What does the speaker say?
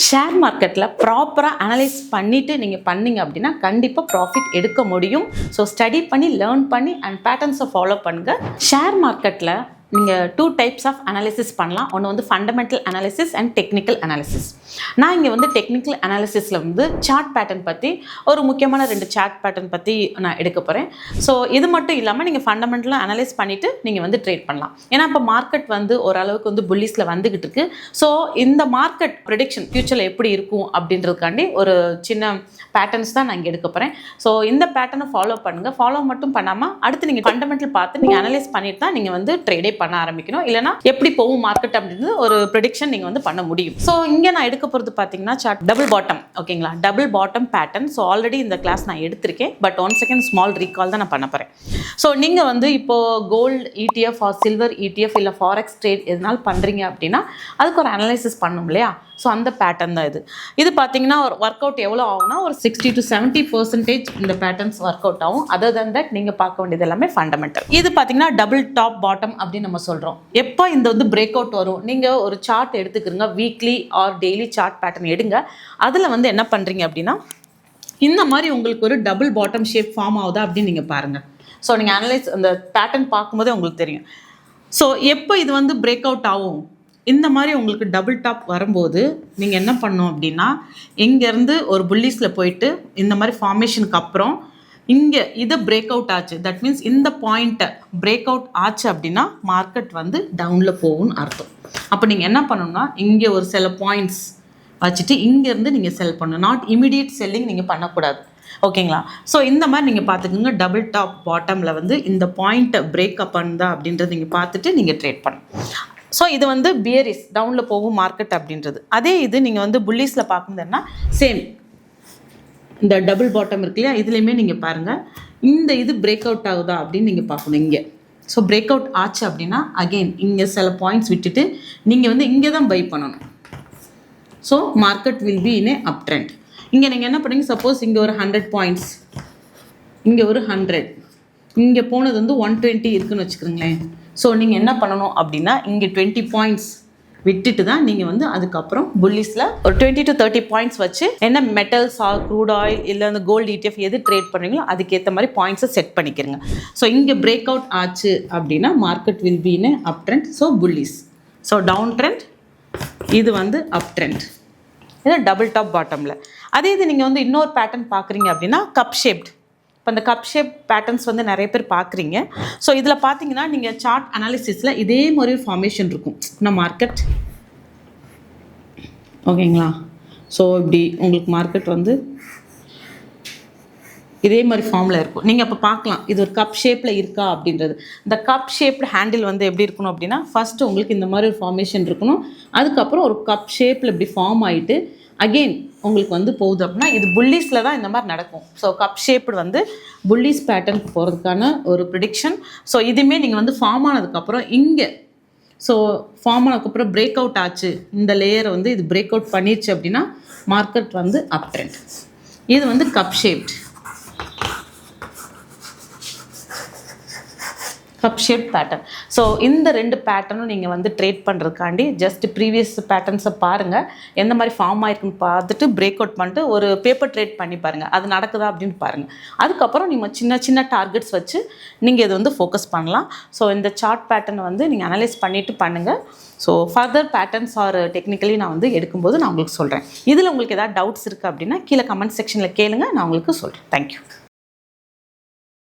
Share மார்க்கெட்டில் ப்ராப்பராக analyse பண்ணிவிட்டு நீங்கள் பண்ணிங்க அப்படின்னா கண்டிப்பாக ப்ராஃபிட் எடுக்க முடியும். ஸோ ஸ்டடி பண்ணி லேர்ன் பண்ணி அண்ட் பேட்டர்ன்ஸை ஃபாலோ பண்ணுங்கள். ஷேர் மார்க்கெட்டில் நீங்கள் 2 டைப்ஸ் ஆஃப் அனாலிசிஸ் பண்ணலாம். ஒன்று வந்து fundamental analysis and technical analysis. நான் இங்கே வந்து டெக்னிக்கல் அனாலிசிஸில் வந்து சார்ட் பேட்டர்ன் பற்றி ஒரு முக்கியமான 2 சார்ட் பேட்டர்ன் பற்றி நான் எடுக்க போகிறேன். ஸோ இது மட்டும் இல்லாமல் நீங்கள் ஃபண்டமெண்டலாக அனலைஸ் பண்ணிவிட்டு நீங்கள் வந்து ட்ரேட் பண்ணலாம். ஏன்னா இப்போ மார்க்கெட் வந்து ஓரளவுக்கு வந்து புல்லிஸில் வந்துக்கிட்டு இருக்கு. ஸோ இந்த மார்க்கெட் ப்ரெடிக்ஷன் ஃபியூச்சரில் எப்படி இருக்கும் அப்படின்றதுக்காண்டி ஒரு சின்ன பேட்டர்ன்ஸ் தான் நான் இங்கே எடுக்க போகிறேன். ஸோ இந்த பேட்டர்னை ஃபாலோ பண்ணுங்கள். ஃபாலோ மட்டும் பண்ணாமல் அடுத்து நீங்கள் ஃபண்டமெண்டல் பார்த்து நீங்கள் அனலைஸ் பண்ணிட்டு தான் நீங்கள் வந்து ட்ரேடே பண்ண ஆரம்பிக்கணும். இல்லைனா எப்படி போகும் மார்க்கெட் அப்படின்றது ஒரு ப்ரெடிக்ஷன் நீங்கள் வந்து பண்ண முடியும். ஸோ இங்கே நான் எடுக்க போகிறது பார்த்தீங்கன்னா சார்ட் டபுள் பாட்டம். ஓகேங்களா, double bottom pattern. So already இந்த கிளாஸ் நான் எடுத்திருக்கேன். பட் 1 செகண்ட் ஸ்மால் ரீகால் தான் நான் பண்ண போகிறேன். ஸோ நீங்கள் வந்து இப்போது gold ETF or silver ETF இல்லை ஃபாரெக்ஸ் ட்ரேட் எதனால பண்ணுறீங்க அப்படின்னா அதுக்கு ஒரு அனலைசிஸ் பண்ணும் இல்லையா? ஸோ அந்த பேட்டர்ன் தான் இது பார்த்தீங்கன்னா ஒரு ஒர்க் அவுட் எவ்வளோ ஆகும்னா ஒரு 60 to 70% இந்த பேட்டர்ன்ஸ் ஒர்க் அவுட் ஆகும். அதர் தன் தட் நீங்கள் பார்க்க வேண்டியது எல்லாமே ஃபண்டமெண்டல். இது பார்த்தீங்கன்னா டபுள் டாப் பாட்டம் அப்படின்னு நம்ம சொல்கிறோம். எப்போ இந்த வந்து பிரேக் அவுட் வரும், நீங்கள் ஒரு சார்ட் எடுத்துக்கிறீங்க, weekly or daily chart pattern எடுங்க. அதில் வந்து என்ன பண்ணுறீங்க அப்படின்னா இந்த மாதிரி உங்களுக்கு ஒரு டபுள் பாட்டம் ஷேப் ஃபார்ம் ஆகுதா அப்படின்னு நீங்கள் பாருங்கள். ஸோ நீங்கள் அனலைஸ் அந்த பேட்டர்ன் பார்க்கும்போதே உங்களுக்கு தெரியும். ஸோ எப்போ இது வந்து பிரேக் அவுட் ஆகும், இந்த மாதிரி உங்களுக்கு டபுள் டாப் வரும்போது நீங்கள் என்ன பண்ணணும் அப்படின்னா இங்கேருந்து ஒரு புல்லிஸில் போயிட்டு இந்த மாதிரி ஃபார்மேஷனுக்கு அப்புறம் இங்கே இதை பிரேக் அவுட் ஆச்சு. தட் மீன்ஸ் இந்த பாயிண்ட்டை பிரேக் அவுட் ஆச்சு அப்படின்னா மார்க்கெட் வந்து டவுனில் போகும்னு அர்த்தம். அப்போ நீங்கள் என்ன பண்ணணும்னா இங்கே ஒரு சில பாயிண்ட்ஸ் வச்சுட்டு இங்கேருந்து நீங்கள் செல் பண்ணணும். நாட் இமிடியேட் செல்லிங் நீங்கள் பண்ணக்கூடாது. ஓகேங்களா? ஸோ இந்த மாதிரி நீங்கள் பார்த்துக்குங்க. டபுள் டாப் பாட்டமில் வந்து இந்த பாயிண்ட்டை பிரேக் அப் பண்ணுதா அப்படின்றத நீங்கள் பார்த்துட்டு நீங்கள் ட்ரேட் பண்ணணும். ஸோ இது வந்து பியரிஸ் டவுனில் போகும் மார்க்கெட் அப்படின்றது. அதே இது நீங்கள் வந்து புல்லிஸில் பார்க்குறதுன்னா சேம் இந்த டபுள் பாட்டம் இருக்கு இல்லையா, இதுலேயுமே நீங்கள் பாருங்கள் இந்த இது பிரேக் அவுட் ஆகுதா அப்படின்னு நீங்கள் பார்க்கணும் இங்கே. ஸோ பிரேக் அவுட் ஆச்சு அப்படின்னா அகெயின் இங்கே சில பாயிண்ட்ஸ் விட்டுட்டு நீங்கள் வந்து இங்கே தான் பை பண்ணணும். So market will be in A up trend. இங்கே நீங்கள் என்ன பண்ணுங்க, சப்போஸ் இங்கே ஒரு 100 பாயிண்ட்ஸ், இங்கே ஒரு 100, இங்கே போனது வந்து 120 இருக்குதுன்னு வச்சுக்கிறீங்களேன். ஸோ நீங்கள் என்ன பண்ணணும் அப்படின்னா இங்கே 20 பாயிண்ட்ஸ் விட்டுட்டு தான் நீங்கள் வந்து அதுக்கப்புறம் புல்லிஸில் ஒரு 20 to 30 பாயிண்ட்ஸ் வச்சு என்ன மெட்டல்ஸ் ஆர் க்ரூட் ஆயில் இல்லை அந்த கோல்டு ETF எது ட்ரேட் பண்ணுறீங்களோ அதுக்கேற்ற மாதிரி பாயிண்ட்ஸை செட் பண்ணிக்கிறங்க. ஸோ இங்கே பிரேக் அவுட் ஆச்சு அப்படின்னா market will be in up trend. So bullish. So down trend, இது வந்து அப் ட்ரெண்ட். இது டபுள் டாப் பாட்டமில். அதே இது நீங்கள் வந்து இன்னொரு பேட்டர்ன் பார்க்குறீங்க அப்படின்னா கப் ஷேப்ட். இப்போ இந்த கப் ஷேப் பேட்டர்ன்ஸ் வந்து நிறைய பேர் பார்க்குறீங்க. ஸோ இதில் பார்த்தீங்கன்னா நீங்கள் சார்ட் அனாலிசிஸில் இதே மாதிரி ஃபார்மேஷன் இருக்கும் நம்ம மார்க்கெட். ஓகேங்களா? ஸோ இப்படி உங்களுக்கு மார்க்கெட் வந்து இதே மாதிரி ஃபார்மில் இருக்கும். நீங்கள் அப்போ பார்க்கலாம் இது ஒரு கப் ஷேப்பில் இருக்கா அப்படின்றது. இந்த கப் ஷேப்டு ஹேண்டில் வந்து எப்படி இருக்கணும் அப்படின்னா ஃபஸ்ட்டு உங்களுக்கு இந்த மாதிரி ஒரு ஃபார்மேஷன் இருக்கணும். அதுக்கப்புறம் ஒரு கப் ஷேப்பில் இப்படி ஃபார்ம் ஆகிட்டு அகெயின் உங்களுக்கு வந்து போகுது அப்படின்னா இது புல்லிஸில் தான் இந்த மாதிரி நடக்கும். ஸோ கப் ஷேப்டு வந்து புல்லிஸ் பேட்டர்ன் போகிறதுக்கான ஒரு ப்ரிடிக்ஷன். ஸோ இதுவுமே நீங்கள் வந்து ஃபார்ம் ஆனதுக்கப்புறம் இங்கே ஸோ ஃபார்ம் ஆனதுக்கப்புறம் பிரேக் அவுட் ஆச்சு, இந்த லேயரை வந்து இது பிரேக் அவுட் பண்ணிடுச்சு அப்படின்னா மார்க்கெட் வந்து அப் ட்ரெண்ட். இது வந்து cup shaped cup shape pattern. So இந்த 2 பேட்டர்னும் நீங்கள் வந்து ட்ரேட் பண்ணுறதுக்காண்டி ஜஸ்ட் ப்ரீவியஸ் பேட்டர்ன்ஸை பாருங்கள், எந்த மாதிரி ஃபார்ம் ஆயிருக்குன்னு பார்த்துட்டு பிரேக் அவுட் பண்ணிட்டு ஒரு பேப்பர் ட்ரேட் பண்ணி பாருங்கள், அது நடக்குதா அப்படின்னு பாருங்கள். அதுக்கப்புறம் நீங்கள் சின்ன சின்ன டார்கெட்ஸ் வச்சு நீங்கள் இதை வந்து ஃபோக்கஸ் பண்ணலாம். ஸோ இந்த சார்ட் பேட்டர்னை வந்து நீங்கள் அனலைஸ் பண்ணிவிட்டு பண்ணுங்கள். So further patterns or technically நான் வந்து எடுக்கும்போது நான் உங்களுக்கு சொல்கிறேன். இதில் உங்களுக்கு ஏதாவது டவுட்ஸ் இருக்குது அப்படின்னா கீழே கமெண்ட் செக்ஷனில் கேளுங்க, நான் உங்களுக்கு சொல்கிறேன். தேங்க்யூ.